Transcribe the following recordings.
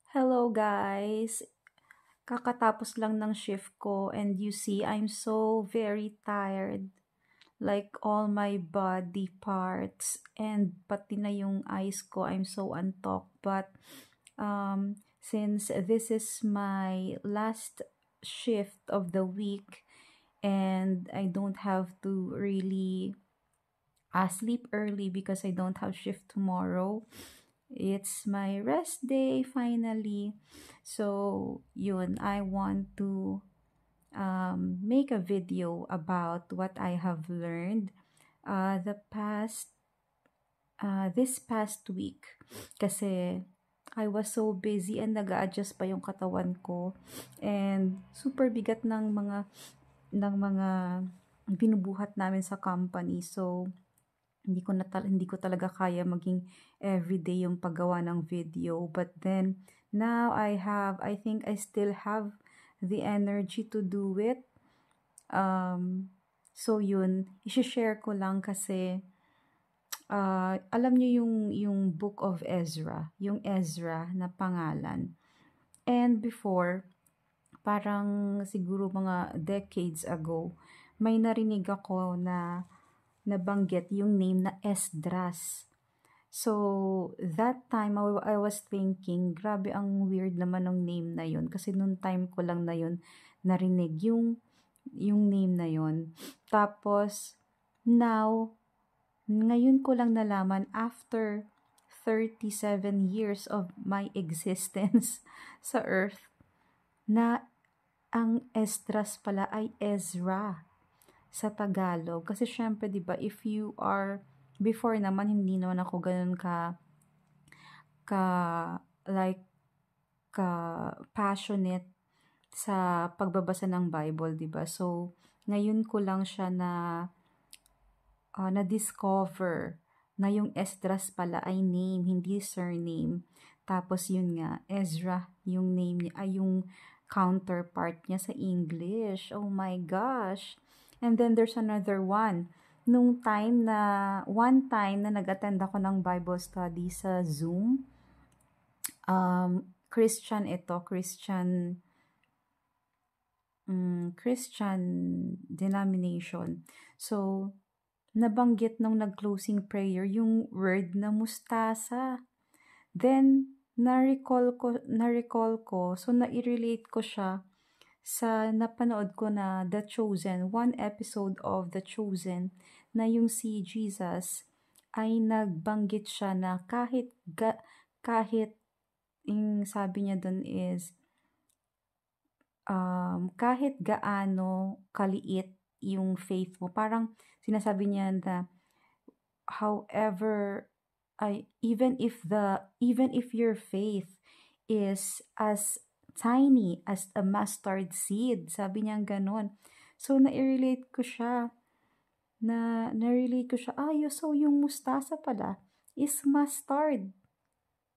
Hello guys! Kakatapos lang ng shift ko and you see I'm so very tired. Like all my body parts and pati na yung eyes ko, I'm so antok. But since this is my last shift of the week and I don't have to really sleep early because I don't have shift tomorrow. It's my rest day finally. So, yun, I want to make a video about what I have learned this past week. Kasi I was so busy and nag-a-adjust pa yung katawan ko. And super bigat ng mga binubuhat namin sa company. So, hindi ko talaga kaya maging everyday yung paggawa ng video. But then, now I think I still have the energy to do it. So yun, i-share ko lang kasi alam niyo yung Book of Ezra, yung Ezra na pangalan. And before, parang siguro mga decades ago, may narinig ako na nabanggit yung name na Esdras. So, that time, I was thinking, grabe ang weird naman ng name na yun. Kasi nung time ko lang na yun, narinig yung name na yun. Tapos, ngayon ko lang nalaman, after 37 years of my existence sa earth, na ang Esdras pala ay Ezra sa Tagalog. Kasi syempre, 'di ba, if you are before naman hindi naman ako ganoon ka like ka passionate sa pagbabasa ng Bible, 'di ba? So, ngayon ko lang siya na-discover na yung Esdras pala ay name, hindi surname. Tapos yun nga, Ezra, yung name niya, ay yung counterpart niya sa English. Oh my gosh! And then there's another one. One time na nag-attend ako ng Bible study sa Zoom, Christian denomination. So, nabanggit nung nag-closing prayer yung word na mustasa. Then, na-recall ko, so na-relate ko siya sa napanood ko na The Chosen, one episode of The Chosen, na yung si Jesus ay nagbanggit siya na kahit yung sabi niya dun is, kahit gaano kaliit yung faith mo, parang sinasabi niya na, however, even if your faith is as tiny as a mustard seed, sabi niya gano'n. So na-relate ko siya, so yung mustasa pala is mustard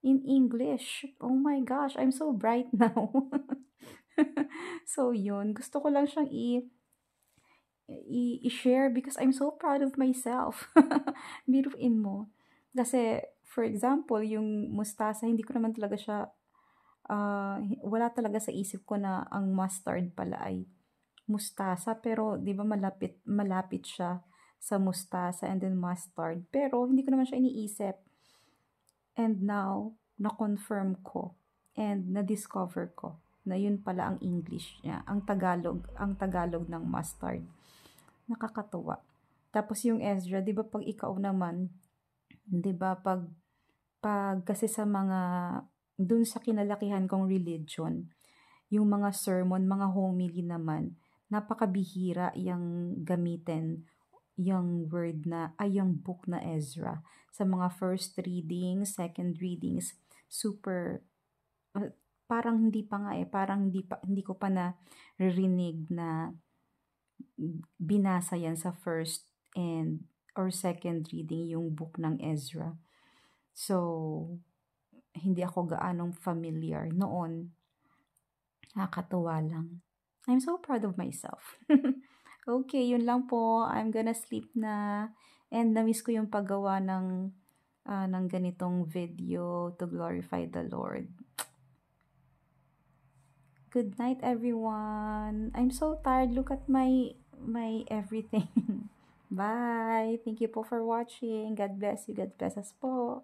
in English. Oh my gosh, I'm so bright now. So yun, gusto ko lang siyang i-share because I'm so proud of myself. Biruin mo. Kasi, for example, yung mustasa, hindi ko naman talaga siya, wala talaga sa isip ko na ang mustard pala ay mustasa. Pero, di ba malapit siya sa mustasa and then mustard. Pero, hindi ko naman siya iniisip. And now, na-confirm ko and na-discover ko na yun pala ang English niya, ang Tagalog ng mustard. Nakakatuwa. Tapos yung Ezra, 'di ba pag ikaw naman, 'di ba pag kasi sa mga dun sa kinalakihan kong religion, yung mga sermon, mga homily naman, napakabihira yung gamitin yung word na ay yung book na Ezra. Sa mga first readings, second readings, super parang hindi ko pa na ririnig na binasa yan sa first and or second reading yung book ng Ezra. So, hindi ako gaanong familiar noon. Nakakatuwa lang. I'm so proud of myself. Okay, yun lang po. I'm gonna sleep na. And na-miss ko yung paggawa ng ganitong video to glorify the Lord. Good night, everyone. I'm so tired. Look at my everything. Bye. Thank you po for watching. God bless you. God bless us po.